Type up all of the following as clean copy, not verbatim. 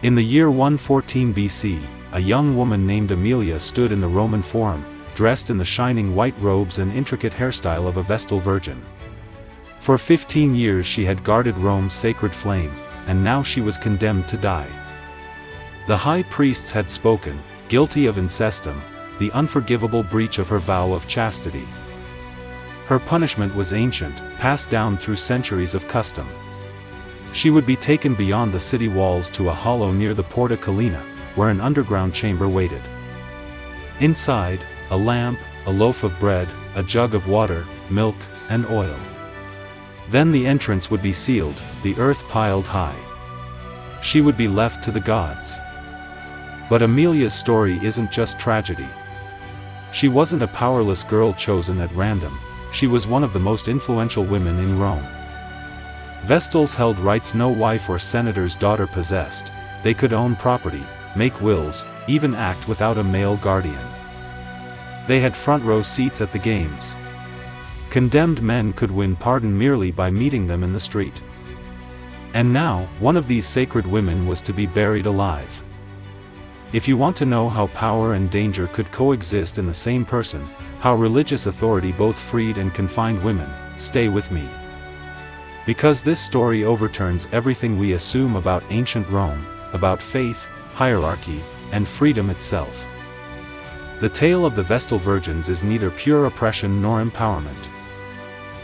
In the year 114 BC, a young woman named Amelia stood in the Roman Forum, dressed in the shining white robes and intricate hairstyle of a Vestal Virgin. For 15 years she had guarded Rome's sacred flame, and now she was condemned to die. The high priests had spoken, guilty of incestum, the unforgivable breach of her vow of chastity. Her punishment was ancient, passed down through centuries of custom. She would be taken beyond the city walls to a hollow near the Porta Collina, where an underground chamber waited. Inside, a lamp, a loaf of bread, a jug of water, milk, and oil. Then the entrance would be sealed, the earth piled high. She would be left to the gods. But Amelia's story isn't just tragedy. She wasn't a powerless girl chosen at random, she was one of the most influential women in Rome. Vestals held rights no wife or senator's daughter possessed. They could own property, make wills, even act without a male guardian. They had front row seats at the games. Condemned men could win pardon merely by meeting them in the street. And now, one of these sacred women was to be buried alive. If you want to know how power and danger could coexist in the same person, how religious authority both freed and confined women, stay with me. Because this story overturns everything we assume about ancient Rome, about faith, hierarchy, and freedom itself. The tale of the Vestal Virgins is neither pure oppression nor empowerment.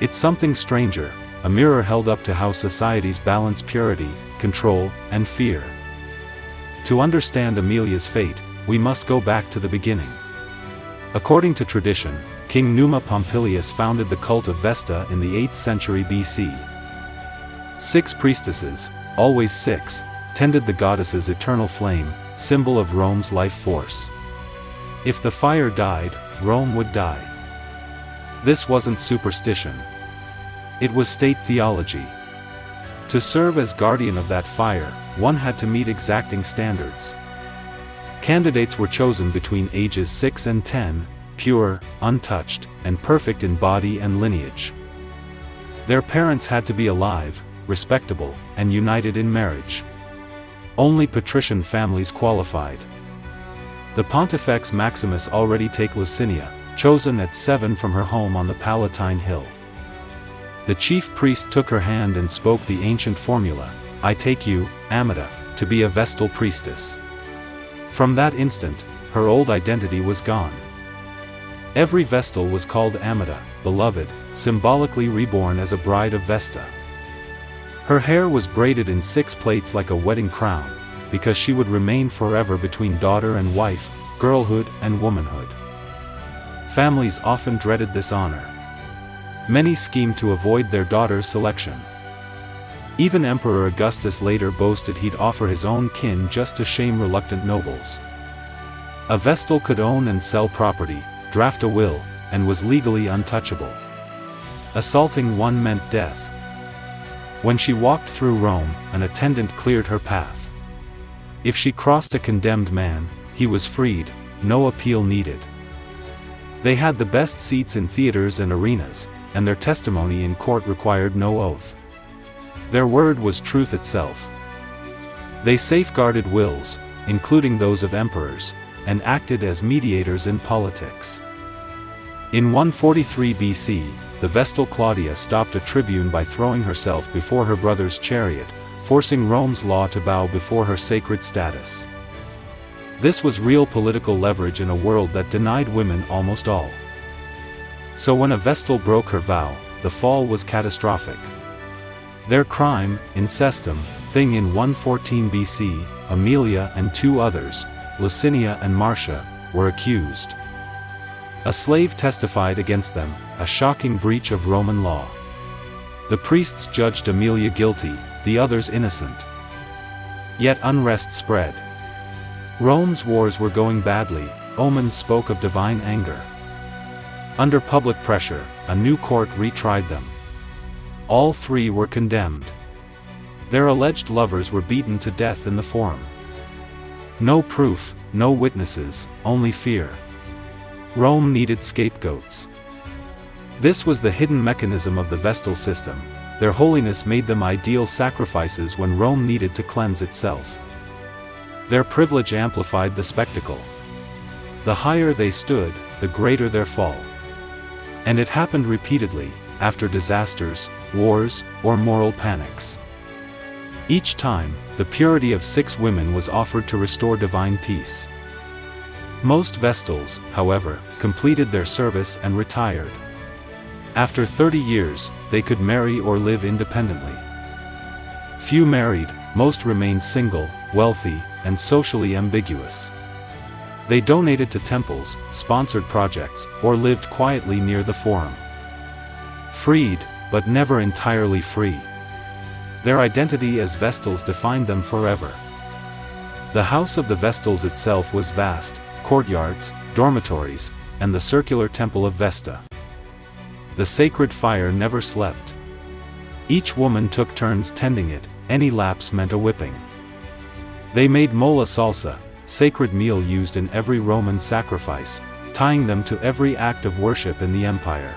It's something stranger, a mirror held up to how societies balance purity, control, and fear. To understand Amelia's fate, we must go back to the beginning. According to tradition, King Numa Pompilius founded the cult of Vesta in the 8th century BC. 6 priestesses, always 6, tended the goddess's eternal flame, symbol of Rome's life force. If the fire died, Rome would die. This wasn't superstition. It was state theology. To serve as guardian of that fire, one had to meet exacting standards. Candidates were chosen between ages 6 and 10, pure, untouched, and perfect in body and lineage. Their parents had to be alive, respectable, and united in marriage. Only patrician families qualified. The Pontifex Maximus already take Lucinia, chosen at 7 from her home on the Palatine Hill. The chief priest took her hand and spoke the ancient formula, "I take you, Amata, to be a Vestal priestess." From that instant, her old identity was gone. Every Vestal was called Amata, beloved, symbolically reborn as a bride of Vesta. Her hair was braided in 6 plaits like a wedding crown, because she would remain forever between daughter and wife, girlhood and womanhood. Families often dreaded this honor. Many schemed to avoid their daughter's selection. Even Emperor Augustus later boasted he'd offer his own kin just to shame reluctant nobles. A Vestal could own and sell property, draft a will, and was legally untouchable. Assaulting one meant death. When she walked through Rome, an attendant cleared her path. If she crossed a condemned man, he was freed, no appeal needed. They had the best seats in theaters and arenas, and their testimony in court required no oath. Their word was truth itself. They safeguarded wills, including those of emperors, and acted as mediators in politics. In 143 BC, the Vestal Claudia stopped a tribune by throwing herself before her brother's chariot, forcing Rome's law to bow before her sacred status. This was real political leverage in a world that denied women almost all. So when a Vestal broke her vow, the fall was catastrophic. Their crime, incestum, thing in 114 BC, Amelia and 2 others, Lucinia and Marcia, were accused. A slave testified against them, a shocking breach of Roman law. The priests judged Amelia guilty, the others innocent. Yet unrest spread. Rome's wars were going badly, omens spoke of divine anger. Under public pressure, a new court retried them. All 3 were condemned. Their alleged lovers were beaten to death in the Forum. No proof, no witnesses, only fear. Rome needed scapegoats. This was the hidden mechanism of the Vestal system. Their holiness made them ideal sacrifices when Rome needed to cleanse itself. Their privilege amplified the spectacle. The higher they stood, the greater their fall. And it happened repeatedly, after disasters, wars, or moral panics. Each time, the purity of 6 women was offered to restore divine peace. Most Vestals, however, completed their service and retired. After 30 years, they could marry or live independently. Few married, most remained single, wealthy, and socially ambiguous. They donated to temples, sponsored projects, or lived quietly near the forum. Freed, but never entirely free. Their identity as Vestals defined them forever. The house of the Vestals itself was vast, courtyards, dormitories, and the circular temple of Vesta. The sacred fire never slept. Each woman took turns tending it, any lapse meant a whipping. They made mola salsa, sacred meal used in every Roman sacrifice, tying them to every act of worship in the empire.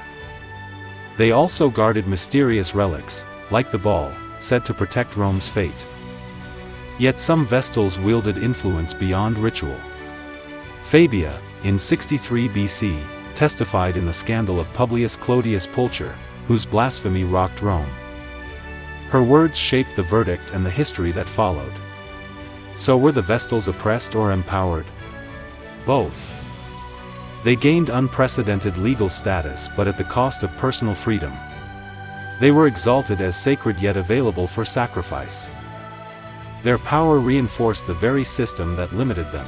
They also guarded mysterious relics, like the ball, said to protect Rome's fate. Yet some Vestals wielded influence beyond ritual. Fabia, in 63 BC, testified in the scandal of Publius Clodius Pulcher, whose blasphemy rocked Rome. Her words shaped the verdict and the history that followed. So were the Vestals oppressed or empowered? Both. They gained unprecedented legal status but at the cost of personal freedom. They were exalted as sacred yet available for sacrifice. Their power reinforced the very system that limited them.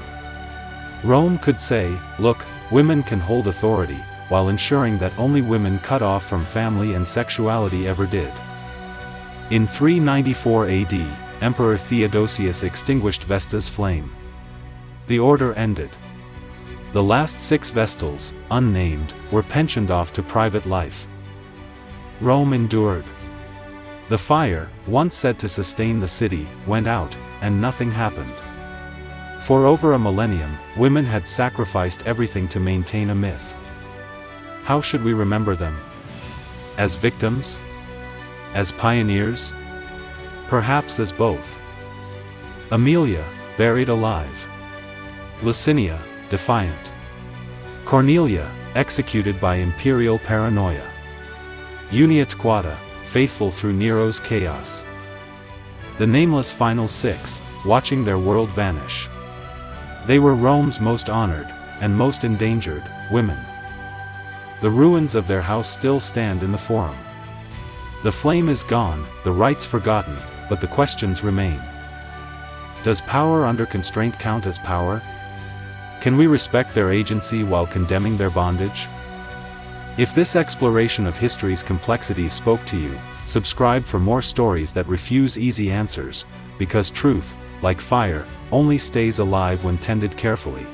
Rome could say, look, women can hold authority, while ensuring that only women cut off from family and sexuality ever did. In 394 AD, Emperor Theodosius extinguished Vesta's flame. The order ended. The last 6 Vestals, unnamed, were pensioned off to private life. Rome endured. The fire, once said to sustain the city, went out, and nothing happened. For over a millennium, women had sacrificed everything to maintain a myth. How should we remember them? As victims? As pioneers? Perhaps as both. Amelia, buried alive. Licinia, defiant. Cornelia, executed by imperial paranoia. Unia Tquata, faithful through Nero's chaos. The nameless final 6, watching their world vanish. They were Rome's most honored, and most endangered, women. The ruins of their house still stand in the Forum. The flame is gone, the rites forgotten, but the questions remain. Does power under constraint count as power? Can we respect their agency while condemning their bondage? If this exploration of history's complexities spoke to you, subscribe for more stories that refuse easy answers, because truth, like fire, only stays alive when tended carefully.